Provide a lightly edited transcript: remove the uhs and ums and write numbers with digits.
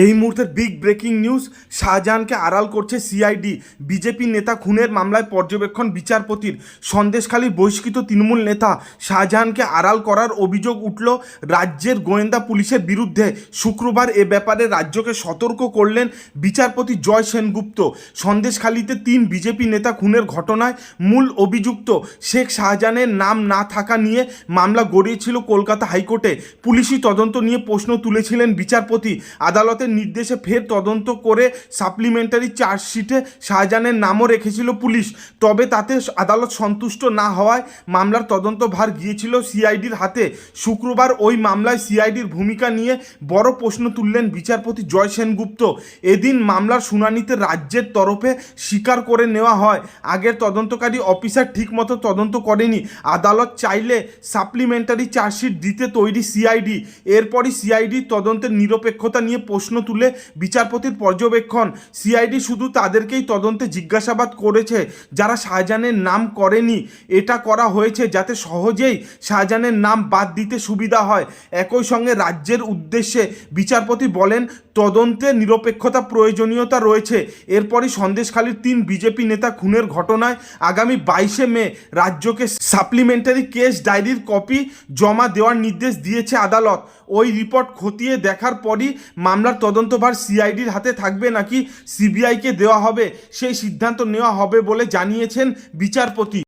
এই মুহূর্তের big breaking news, শাহজাহানকে আড়াল করছে সিআইডি। বিজেপি নেতা খুনের মামলায় পর্যবেক্ষণ বিচারপতির। সন্দেশখালীর বহিষ্কৃত তৃণমূল নেতা শাহজাহানকে আড়াল করার অভিযোগ উঠল রাজ্যের গোয়েন্দা পুলিশের বিরুদ্ধে। শুক্রবার এ ব্যাপারে রাজ্যকে সতর্ক করলেন বিচারপতি জয় সেনগুপ্ত। সন্দেশখালীতে 3 বিজেপি নেতা খুনের ঘটনায় মূল অভিযুক্ত শেখ শাহজাহানের নাম না থাকা নিয়ে মামলা গড়িয়েছিল কলকাতা হাইকোর্টে। পুলিশি তদন্ত নিয়ে প্রশ্ন তুলেছিলেন বিচারপতি। আদালতের নির্দেশে ফের তদন্ত করে সাপ্লিমেন্টারি চার্জশিটে শাহজাহানের নামও রেখেছিল পুলিশ। তবে তাতে আদালত সন্তুষ্ট না হওয়ায় মামলার তদন্তভার গিয়েছিল সিআইডির হাতে। শুক্রবার ওই মামলায় সিআইডির ভূমিকা নিয়ে বড় প্রশ্ন তুললেন বিচারপতি জয় সেনগুপ্ত। এদিন মামলার শুনানিতে রাজ্যের তরফে স্বীকার করে নেওয়া হয়, আগের তদন্তকারী অফিসার ঠিকমতো তদন্ত করেনি। আদালত চাইলে সাপ্লিমেন্টারি চার্জশিট দিতে তৈরি সিআইডি। এরপরই সিআইডি তদন্তের নিরপেক্ষতা নিয়ে প্রশ্ন তুলে বিচারপতির পর্যবেক্ষণ। সিআইডি শুধু তাদেরকেই তদন্তে জিজ্ঞাসাবাদ করেছে যারা শাহজাহানের নাম করেনি। এটা করা হয়েছে যাতে সহজেই শাহজাহানের নাম বাদ দিতে সুবিধা হয়। একই সঙ্গে রাজ্যের উদ্দেশ্যে বিচারপতি বলেন, তদন্তে নিরপেক্ষতা প্রয়োজনীয়তা রয়েছে। এরপরই সন্দেশখালীর 3 বিজেপি নেতা খুনের ঘটনায় আগামী 22শে মে রাজ্যকে সাপ্লিমেন্টারি কেস ডায়েরির কপি জমা দেওয়ার নির্দেশ দিয়েছে আদালত। ওই রিপোর্ট খতিয়ে দেখার পরই মামলার তদন্তভার সিআইডির হাতে থাকবে নাকি সিবিআইকে দেওয়া হবে সেই সিদ্ধান্ত নেওয়া হবে বলে জানিয়েছেন বিচারপতি।